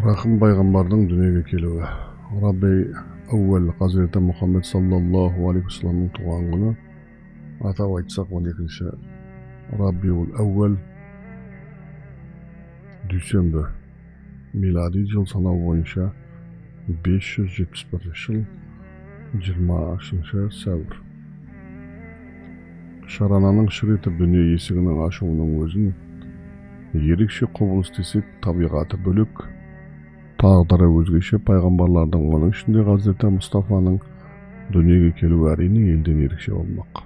Рахым пайғамбардың дүниеге келуі. Рабби әуел Hazreti Muhammed sallallahu aleyhi ve sellem'in туған күні, атап айтсақ 12-ші Раббиул әуел дүйсенбі, милади жыл санау бойынша 571 жыл 20-ші сәуір. Шарананың шыретіп дүние есігінің ашуының өзін ерекше құбылыс десек, табиғаты бөлек, тағдыры өзгеше пайғамбарлардың, оның ішінде Hazreti Мұстафаның дүниеге келуі әрине елден ерекше болмақ.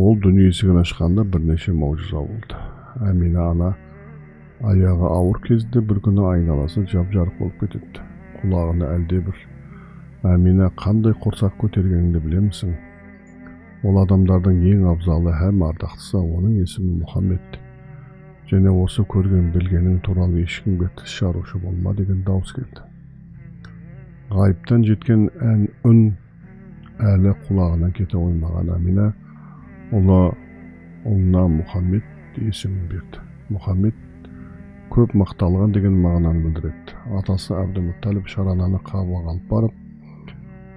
Ол дүние есігін ашқанда бірнеше маужиза болды. Әмина ана аяғы ауыр кезінде бір күні айналасы жап-жарық болып кетеді. Құлағына әлдебір: Әмина, қандай құрсақ көтергеніңді білемісің? Ол адамдардың ең абзалы һәм ардақтысы, оның есімі Мұхаммед. Және осы көрген білгенің туралы ешкімге тіс жарушы болма деген дауыс келді. Ғайыптан жеткен үн әлі құлағынан кете қоймаған Әмина ұлына Мұхаммед есімін берді. Мұхаммед көп мақталған деген мағынаны білдіреді. Атасы Әбдімұтталып Шарананы Қабаға алып барып,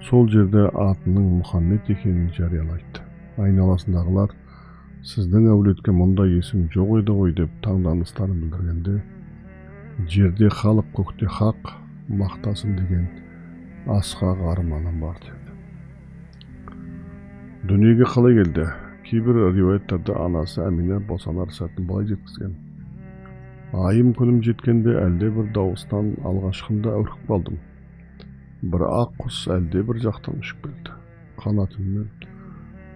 сол жерде атының Мұхаммед екенін жариялайды. Айналасындағылар: сіздің әулетке мұндай есім жоқ еді ғой деп таңданыстарын білдіргенде, жерде халық, көкте хақ мақтасын деген асқақ арманым бар деді. Дүниеге қалай келді? Кейбір риуаяттарда анасы Әмина босанар сәтін былай жеткізген: айым күнім жеткенде әлде бір дауыстан алғашқында үркіп қалдым. Бір ақ құс әлде бір жақтан ұшып келді.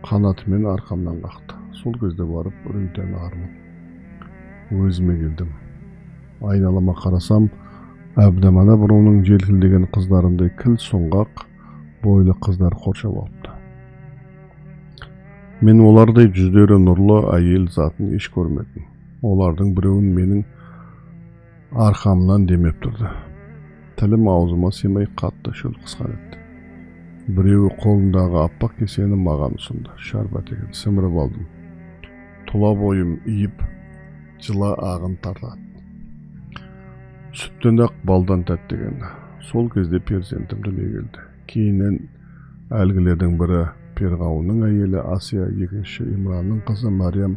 Қанатымен арқамнан қақты. Сол кезде барып үрейден арылып өзіме келдім. Айналама қарасам, Әбдімана бұруының желкілдеген қыздарындай кіл сұңғақ бойлы қыздар қоршап алыпты. Мен олардай жүздері нұрлы әйел затын еш көрмедім. Олардың біреуін менің арқамнан демеп тұрды. Тілім аузыма сыймай қатты шөл қысқан еді. Біреуі қолындағы аппақ кесені маған ұсынды. Шарбат екен, сіміріп алдым. Тұла бойым иіп, жыла ағын тартады. Сүттен ақ балдан тәттеген. Сол кезде перзентім дүниеге келді. Кейіннен әлгілердің бірі Перғауынның әйелі Асия, екінші Имранның қызы Мариям,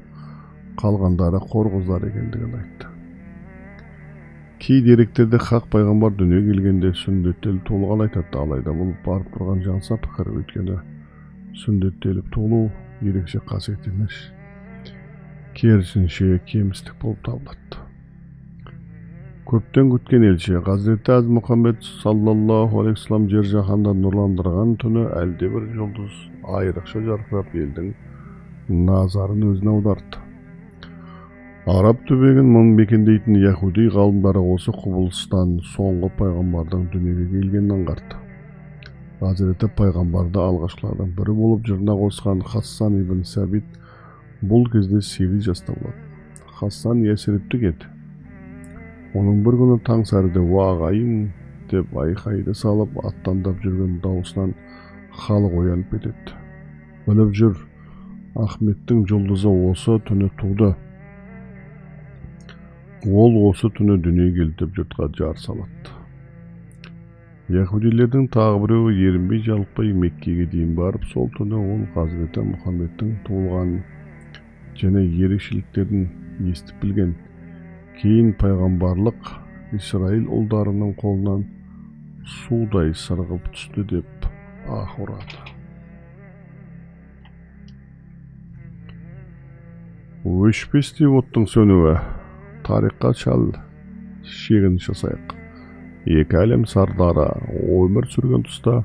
қалғандары қор қыздар екендігін айтты. Кей деректерде хақ пайғамбар дүние келгенде сүндеттеліп туылған айтады, алайда бұл барып тұрған жаңса пікір, өйткені сүндеттеліп туылу ерекше қасиет емес, керісінше кемістік болып табылады. Көптен күткен елші Hazreti Мұхаммед саллаллаху алейхи вассалам жер жаһанды нұрландырған түні әлде бір жұлдыз айрықша жарқырап елдің назарын өзіне аударды. Араб түбегін мың мекендейтін яһуди ғалымдары осы құбылыстан соңғы пайғамбардың дүниеге келгенін аңғарды. Hazreti пайғамбарды алғашқылардың бірі болып жырына қосқан Хассан ибн Сәбит бұл кезде 8 жаста болады. Хассан Ясрибтік еді. Оның бір күні таң сәріде «Уағайын» деп айқайды салып аттандап жүрген дауысынан халық оянып кетеді. Біліп жүр, Ахметтің жұлдызы осы түні туды. Ол осы түні дүние келді деп жұртқа жар салады. Яһудилердің тағы біреуі ерінбей жалықпай Меккеге дейін барып, сол түні ол Hazreti Мұхаммедтің туылған және ерекшеліктерін естіп білген. Кейін пайғамбарлық Исраил ұлдарының қолынан судай сырғып түсті деп аһ ұрады. Өшпестей оттың сөнуі. Тарихқа шал шегін жасайық. Екі әлем сардары өмір сүрген тұста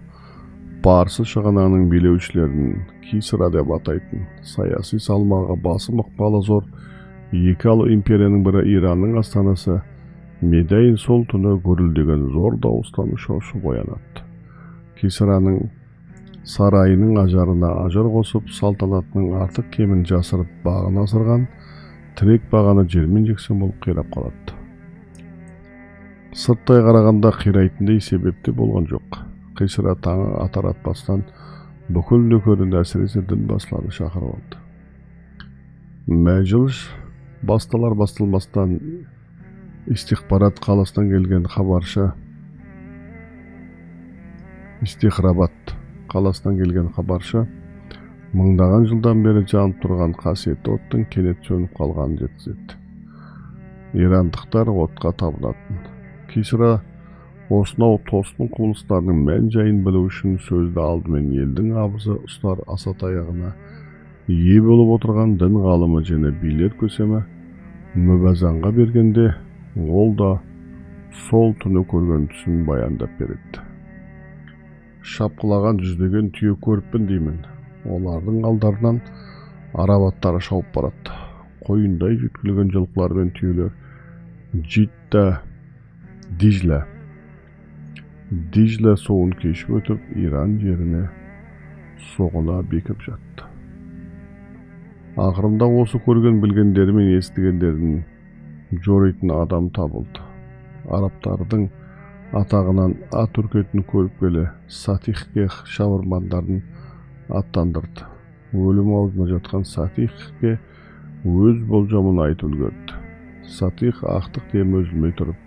Парсы шығанағының билеушілерін Кисра деп атайтын, саяси салмағы басым ықпалы зор екі алып империяның бірі Иранның астанасы Медайн сол түні гүрілдеген зор дауыстан шошып оянады. Кисраның сарайының ажарына ажар қосып, салтанатының артық кемін жасырып бағын асырған тірек бағаны жермен-жексен болып қирап қалады. Сырттай қарағанда қирайтындай себепте болған жоқ. Кисра таңы атар атпастан бүкіл нөкерін, әсіресе дінбасыларды шақырып алды. Мәжіліс басталар-басталмастан İstihbarat қаласынан келген хабаршы Istihrabat қаласынан келген хабаршы мыңдаған жылдан бері жанып тұрған қасиетті оттың кенет сөніп қалғанын жеткізеді. Ирандықтар отқа табынатын. Кисра осынау тосын құбылыстардың мән жайын білу үшін сөзді алдымен елдің абызы ұстар асатаяғына ие болып отырған дін ғалымы және билер көсемі Мүбазанға бергенде, ол да сол түні көрген түсін баяндап береді. Шапқылаған жүздеген түйе көріппін деймін. Олардың алдарынан араб аттары шауып барады. Қойындай жүйткілген жылқылар мен түйелер Житта Дижла суын кешіп өтіп, Иран жеріне соғына бекіп жатты. Ақырында осы көрген білгендері мен естігендерін жоритын адам табылды. Арабтардың атағынан ат үркетін көріп келе Сатихке шабырмандарын аттандырды. Өлім аузына жатқан Сатихке өз болжамын айтып үлгерді. Сатих ақтық демі үзілмей тұрып,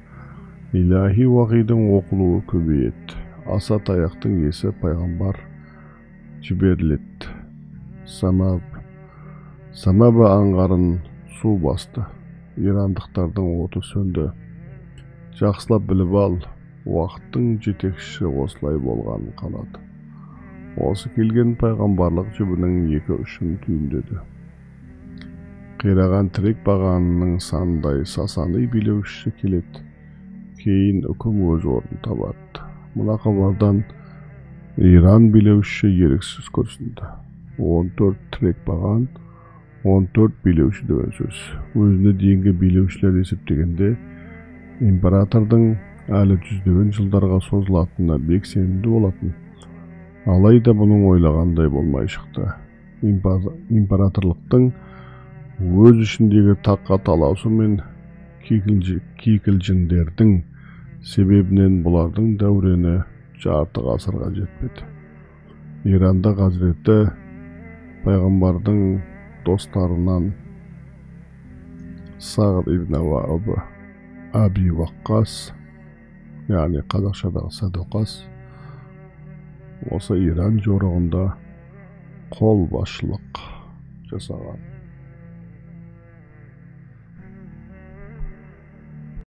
илахи уағидың оқылуы көбейеді. Аса таяқтың есі пайғамбар жіберіледі. Самаба аңғарын су басты. Ирандықтардың оты сөнді. Жақсылап біліп ал, уақыттың жетекшісі осылай болғанын қалады. Осы келген пайғамбарлық жібінің 2-3 түйіндеді. Қираған тірек бағанының сандай сасаны билеушісі келеді. Кейін үкім өз орнын табады. Мына хабардан Иран билеушісі еріксіз көрсінді. 14 тірек баған, 14 билеуші деген сөз. Өзіне дейінгі билеушілер есептегенде, императордың әлі жүздеген жылдарға созылатынына бек сенімді болатын. Алайда бұның ойлағандай болмай шықты. Императорлықтың өз ішіндегі таққа таласу мен кикілжіңдердің себебінен бұлардың дәурені жарты ғасырға жетпеді. Иранда Хазіреті пайғамбардың достарынан Сағд ибн Аби Ваққас, яғни қазақшадағы Садуқас, осы Иран жорығында қолбасшылық жасаған.